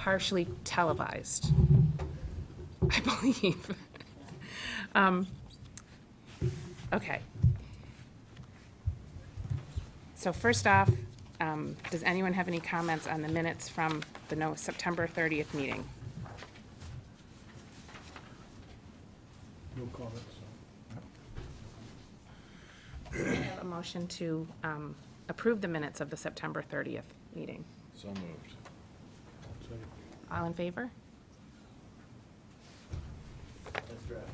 partially televised, I believe. Okay. So first off, does anyone have any comments on the minutes from the September 30th meeting? No comments. A motion to approve the minutes of the September 30th meeting. So moved. Second. All in favor? That's draft.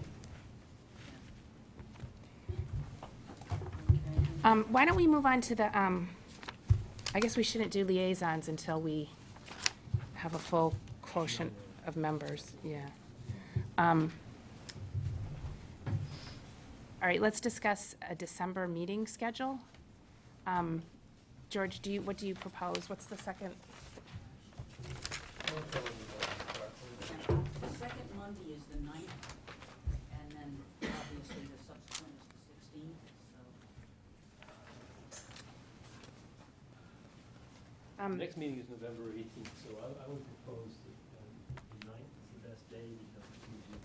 Why don't we move on to the, I guess we shouldn't do liaisons until we have a full quotient of members, yeah. All right, let's discuss a December meeting schedule. George, what do you propose? What's the second? The second Monday is the 9th, and then obviously the subsequent is the 16th, so. Next meeting is November 18th, so I would propose that the 9th is the best day because it gives you,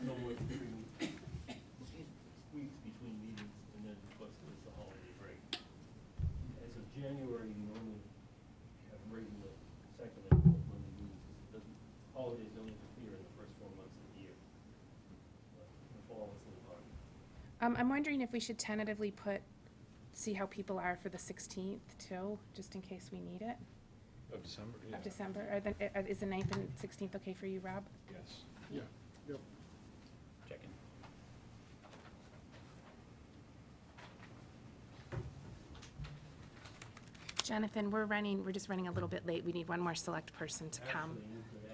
no more than 3 weeks between meetings, and then of course there's the holiday break. As of January, you normally have regular second and fourth Monday meetings. Holidays don't interfere in the first 4 months of the year. But in the fall, it's a little hard. I'm wondering if we should tentatively see how people are for the 16th too, just in case we need it, Of December, yeah. of December. Is the 9th and 16th okay for you, Rob? Yes. Yeah, yep. Checking. Jonathan, we're just running a little bit late. We need one more select person to come.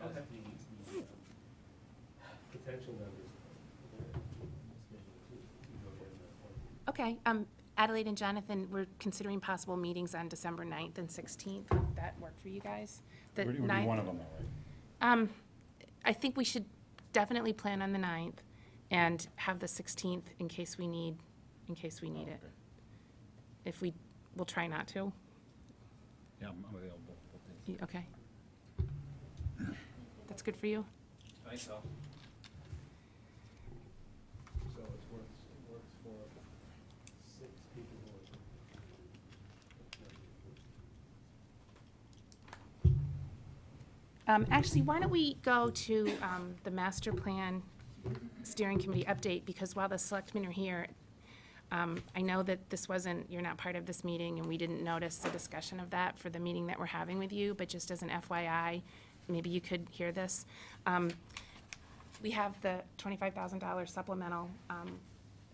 Actually, you could ask the potential members of the schedule to go ahead and appoint. Okay, Adelaide and Jonathan, we're considering possible meetings on December 9th and 16th. Would that work for you guys? The Would be 9th one of them, though, right? I think we should definitely plan on the 9th and have the 16th in case we need it. Okay. If we'll try not to. Yeah, I'm available. Okay. That's good for you? Thanks, Al. So it works for 6 people who are. Actually, why don't we go to the master plan steering committee update, because while the selectmen are here, I know that you're not part of this meeting, and we didn't notice the discussion of that for the meeting that we're having with you, but just as an FYI, maybe you could hear this. We have the $25,000 supplemental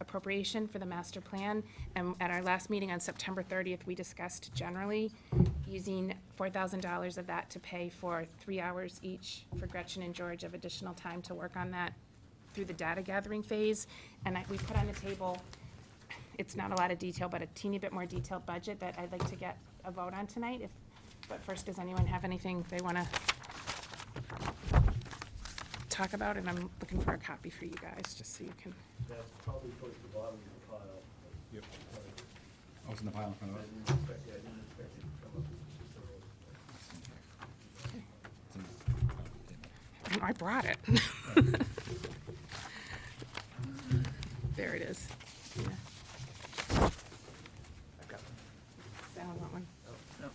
appropriation for the master plan, and at our last meeting on September 30th, we discussed generally using $4,000 of that to pay for 3 hours each for Gretchen and George of additional time to work on that through the data gathering phase. And we put on the table, it's not a lot of detail, but a teeny bit more detailed budget that I'd like to get a vote on tonight. But first, does anyone have anything they want to talk about? And I'm looking for a copy for you guys, just so you can. That's probably towards the bottom of the file. Yep. Oh, it's in the pile in front I of us. didn't expect it to come up so thoroughly. I brought it. There it is. Yeah. I've got one. Sal want one? Oh, no.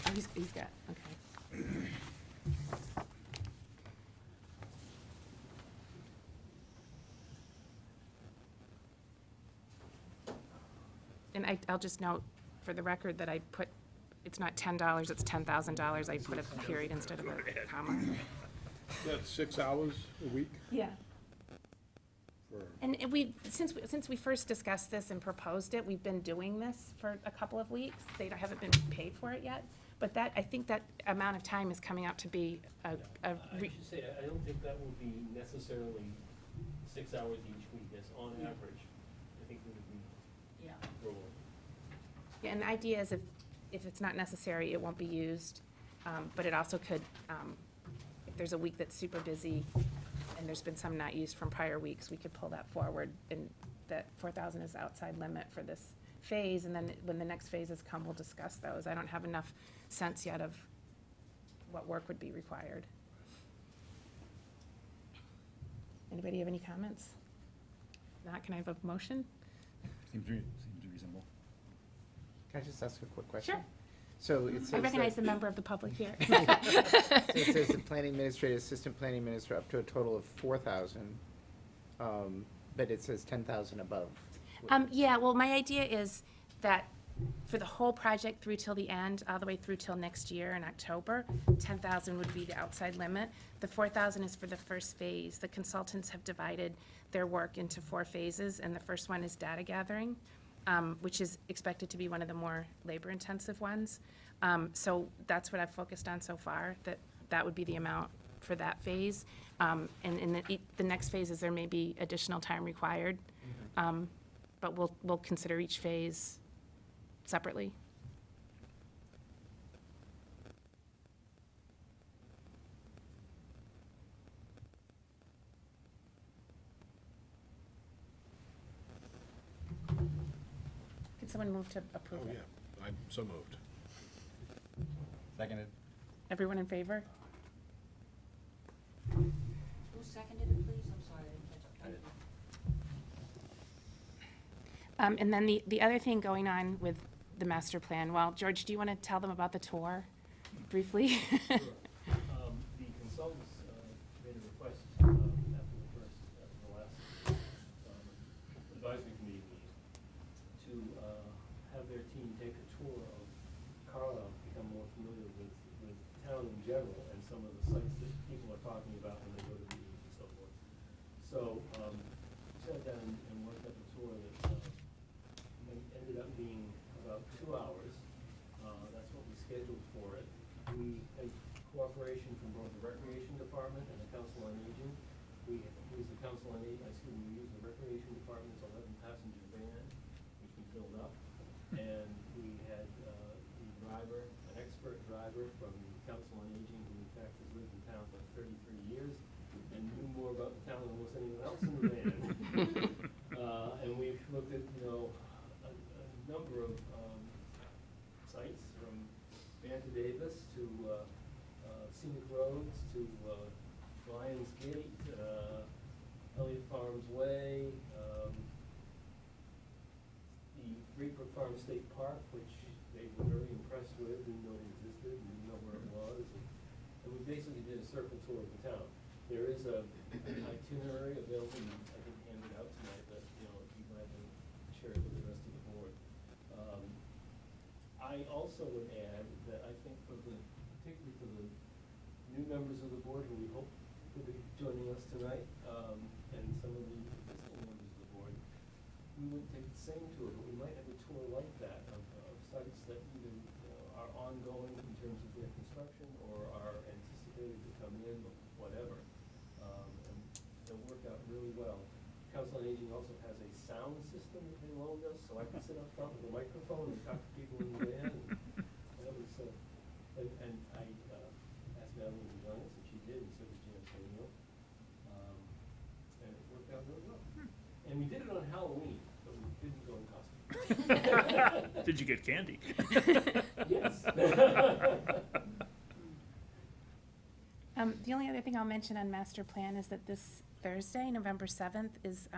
Oh, he's got, okay. And I'll just note for the record that I put, it's not $10, it's $10,000. I put a period instead of a comma. That's 6 hours a week Yeah. for, And since we first discussed this and proposed it, we've been doing this for a couple of weeks. They haven't been paid for it yet. But I think that amount of time is coming out to be I should say, I don't think that will be necessarily 6 hours each week. That's on Yeah. average. I think it would be Yeah. rolling. Yeah, and the idea is if it's not necessary, it won't be used. But it also could, if there's a week that's super busy and there's been some not used from prior weeks, we could pull that forward, and that 4,000 is the outside limit for this phase, and then when the next phases come, we'll discuss those. I don't have enough sense yet of what work would be required. Anybody have any comments? If not, can I have a motion? Seems reasonable. Can I just ask a quick question? Sure. So it says I recognize the that, member of the public here. so it says the planning administrator, assistant planning administrator, up to a total of 4,000, but it says 10,000 above. Yeah, well, my idea is that for the whole project through till the end, all the way through till next year in October, 10,000 would be the outside limit. The 4,000 is for the first phase. The consultants have divided their work into 4 phases, and the first one is data gathering, which is expected to be one of the more labor-intensive ones. So that's what I've focused on so far, that would be the amount for that phase. And in the next phases, there may be additional time required, but we'll consider each phase separately. Can someone move to approve Oh, it? yeah, I'm so moved. Seconded. Everyone in favor? Who seconded it, please? I'm sorry, I didn't catch up. Thank you. And then the other thing going on with the master plan, well, George, do you want to tell them about the tour briefly? Sure. The consultants made a request after the last advisory committee meeting to have their team take a tour of Carlisle, become more familiar with town in general and some of the sites that people are talking about when they go to meetings and so forth. So sat down and worked up a tour that ended up being about 2 hours. That's what we scheduled for it. We had cooperation from both the Recreation Department and the Council on Aging. We used the Council on Aging, we used the Recreation Department's 11-passenger van, which we filled up. And we had the driver, an expert driver from the Council on Aging, who in fact has lived in town for 33 years and knew more about the town than almost anyone else in the van. And we've looked at, a number of sites, from Banta Davis to Scenic Roads to Lions Gate, Elliott Farms Way, the Great Brook Farm State Park, which they were very impressed with, didn't know it existed, didn't know where it was. And we basically did a circle tour of the town. There is an itinerary available, and I didn't hand it out tonight, but, if you'd like to share it with the rest of the board. I also would add that I think particularly for the new members of the board who we hope will be joining us tonight, and some of the existing members of the board, we wouldn't take the same tour, but we might have a tour like that of sites that either are ongoing in terms of their construction or are anticipated to come in, whatever. And they'll work out really well. Council on Aging also has a sound system that they loaned us, so I can sit up front with a microphone and talk to people in the van. That was, and I asked Madeline to join us, and she did, and so did Jan O'Neill. And it worked out really well. And we did it on Halloween, but we didn't go in costume. Did you get candy? Yes. The only other thing I'll mention on master plan is that this Thursday, November 7th, is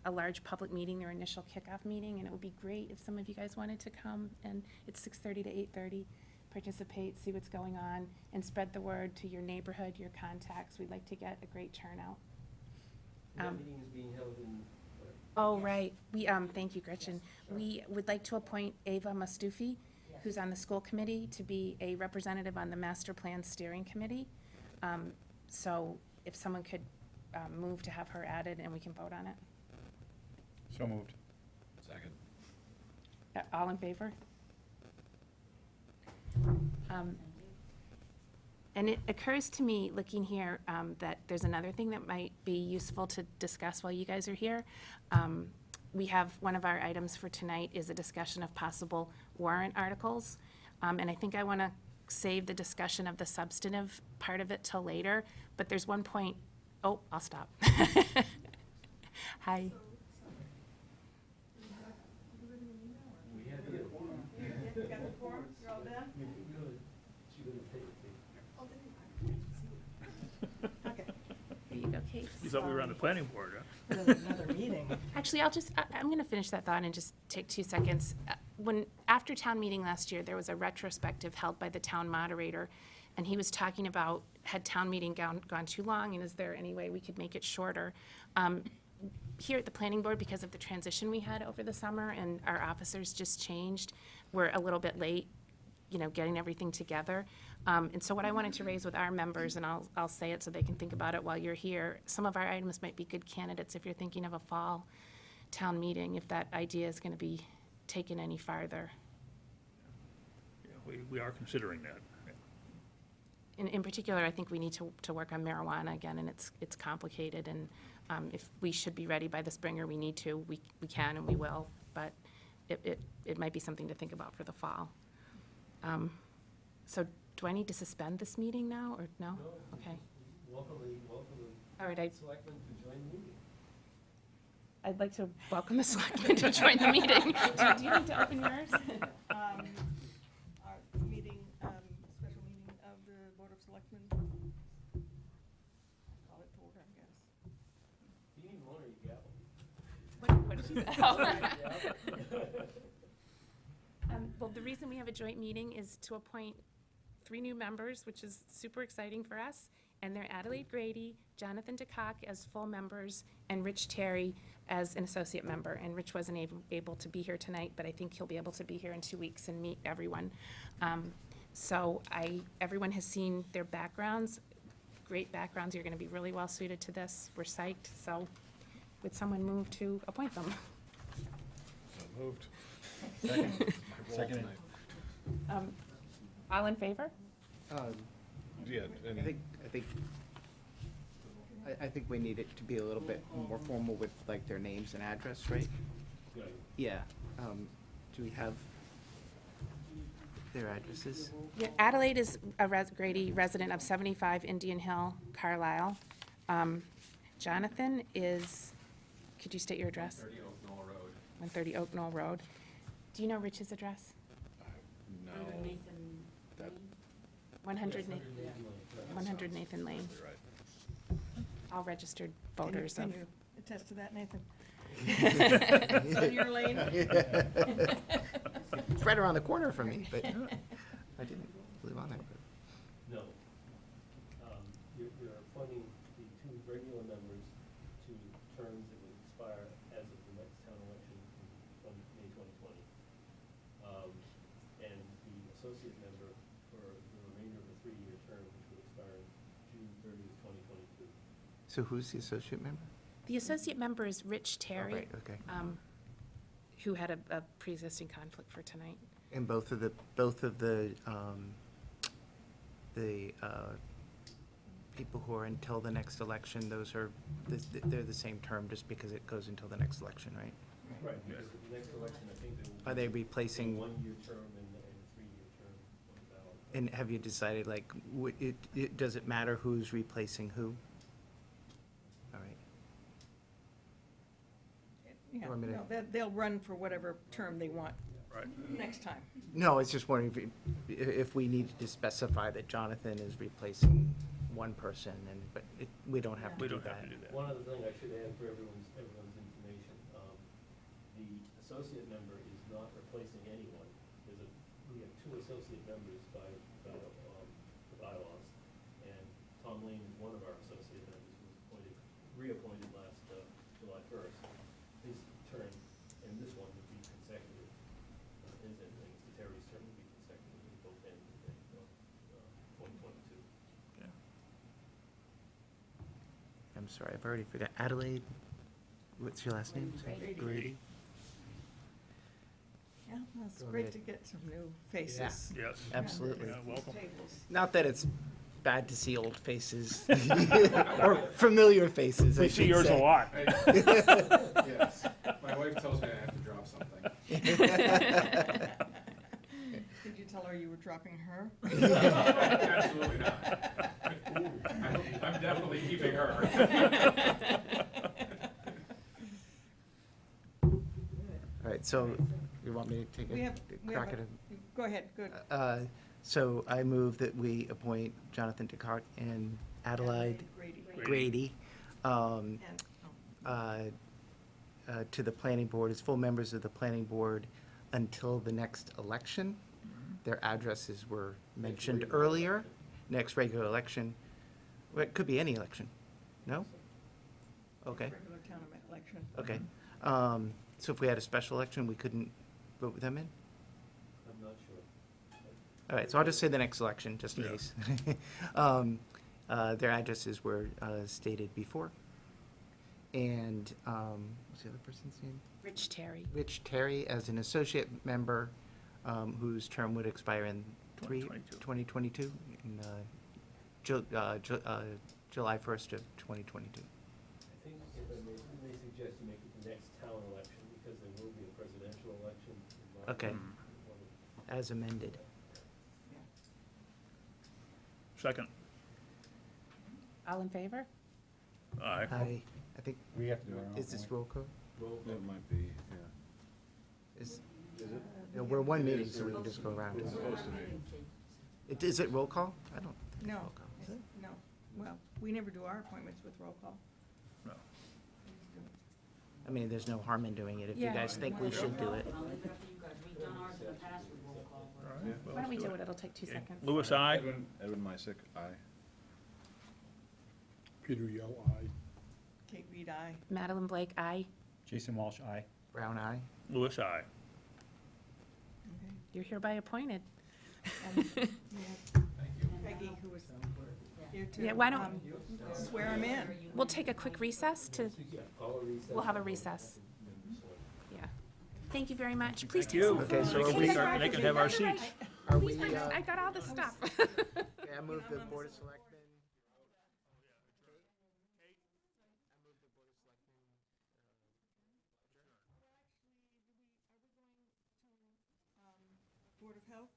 a large public meeting, their initial kickoff meeting, and it would be great if some of you guys wanted to come, and it's 6:30 to 8:30. Participate, see what's going on, and spread the word to your neighborhood, your contacts. We'd like to get a great turnout. That meeting is being held in, Oh, right. We, thank you, Gretchen. We would like to appoint Ava Mastufi, who's on the school committee, to be a representative on the master plan steering committee. So if someone could move to have her added, and we can vote on it. So moved. Second. All in favor? Thank you. And it occurs to me, looking here, that there's another thing that might be useful to discuss while you guys are here. We have, one of our items for tonight is a discussion of possible warrant articles. And I think I want to save the discussion of the substantive part of it till later, but there's one point, oh, I'll stop. Hi. we had to get a quorum. You got the form? You're all done? She would have taken it. thought we were on the planning board, huh? Another meeting. Actually, I'm going to finish that thought and just take 2 seconds. After town meeting last year, there was a retrospective held by the town moderator, and he was talking about, had town meeting gone too long, and is there any way we could make it shorter? Here at the planning board, because of the transition we had over the summer and our officers just changed, we're a little bit late, getting everything together. And so what I wanted to raise with our members, and I'll say it so they can think about it while you're here, some of our items might be good candidates if you're thinking of a fall town meeting, if that idea is going to be taken any farther. Yeah, we are considering that. Yeah. In particular, I think we need to work on marijuana again, and it's complicated, and if we should be ready by the spring or we need to, we can and we will, but it might be something to think about for the fall. So do I need to suspend this meeting now, or no? No. Okay. Welcome All right, the selectmen to join the meeting. I'd like to welcome the selectmen to join the meeting. Do you need to open yours? Our meeting, special meeting of the Board of Selectmen. Call it to order, I guess. You need one or you gavel? What did you say? Well, the reason we have a joint meeting is to appoint 3 new members, which is super exciting for us, and they're Adelaide Grady, Jonathan DeCock as full members, and Rich Terry as an associate member. And Rich wasn't able to be here tonight, but I think he'll be able to be here in 2 weeks and meet everyone. So everyone has seen their backgrounds, great backgrounds. You're going to be really well suited to this. We're psyched. So would someone move to appoint them? So moved. Second. My role Seconded. tonight. All in favor? Yeah, and I think we need it to be a little bit more formal with like their names and address, right? Good. Yeah. Do we have their addresses? Yeah, Adelaide is a Grady resident of 75 Indian Hill, Carlisle. Jonathan is, could you state your address? 30 Oak Knoll Road. 130 Oak Knoll Road. Do you know Rich's address? No, Nathan that- Lane. 100 Nathan, Nathan 100 Nathan Lane. you're right. All registered voters Can of. you attest to that, Nathan? It's on your lane? It's right around the corner from me, but I didn't live on that road. No. You're appointing the 2 regular members to terms that will expire as of the next town election in May 2020. And the associate member for the remainder of a 3-year term, which will expire June 30th, 2022. So who's the associate member? The associate member is Rich Terry. Oh, right, okay. Who had a pre-existing conflict for tonight. And both of the people who are until the next election, those are, they're the same term just because it goes until the next election, right? Right, because at the next election, I think there will be. Are they a replacing, 1-year term and a 3-year term on the ballot. and have you decided, like, does it matter who's replacing who? All right. Yeah, You want me to- no, they'll run for whatever term they want Right. next time. No, I was just wondering if we needed to specify that Jonathan is replacing one person, but we don't have to We do don't have that. to do that. One other thing I should add for everyone's information, the associate member is not replacing anyone. We have 2 associate members by the bylaws, and Tom Lane is one of our associate members who was reappointed last July 1st. His term and this one would be consecutive. His and Mr. Terry's term would be consecutive at both ends of 2022. Yeah. I'm sorry, I've already forgot. Adelaide, what's your last name? Grady. Grady? Yeah, it's Go great ahead. to get some new faces. Yes. Absolutely. Yeah, welcome. Tables. Not that it's bad to see old faces, or familiar faces, I We see should yours a say. lot. Yes, my wife tells me I have to drop something. Did you tell her you were dropping her? Absolutely not. I'm definitely keeping her. All right, so you want me to take We a have crack at a- it? Go ahead, good. So I move that we appoint Jonathan DeCock and Adelaide Grady. Grady um, And, to the planning board as full members of the planning board until the next election. Their addresses were mentioned regular earlier. election. Next regular election. Well, it could be any election. No? Okay, regular town election. okay. So if we had a special election, we couldn't vote them in? I'm not sure. All right, so I'll just say the next election, just in Yeah. case. Their addresses were stated before. And, what's the other person's name? Rich Terry. Rich Terry as an associate member, whose term would expire in 2022, in July 1st of 2022. I think if I may suggest you make it the next town election, because there will be a presidential election. involved. Okay. As amended. Second. All in favor? Aye. I think, We have to do our own. is this roll call? Roll call. It might be, yeah. Is, Is it? no, we're one It meeting, is, so we can just go around. It's supposed to be. Is it roll call? I don't. No, Roll call, is it? no. Well, we never do our appointments with roll call. No. I mean, there's no harm in doing it if you Yeah. guys think we should do it. I'll leave it up to you guys. We've done ours in the past with roll call. All right, Yeah. well, Why don't we let's do it? It'll take 2 Okay. seconds. Louis, aye. Edwin Mysick, aye. Peter Yo, aye. Kate Reed, aye. Madeline Blake, aye. Jason Walsh, aye. Brown eye. Louis, aye. Okay. You're hereby appointed. And we have Peggy, who was here to Yeah, why don't- swear him in. We'll take a quick recess to, Yeah, call a recess. we'll have a recess. Yeah. Thank you very much. Please Thank take you. some Okay, food. so are Please we- take some They can food. have our That's all right. seats. Are Please, we, I got all the stuff. okay, I move the Board of Selectmen. Board of Health?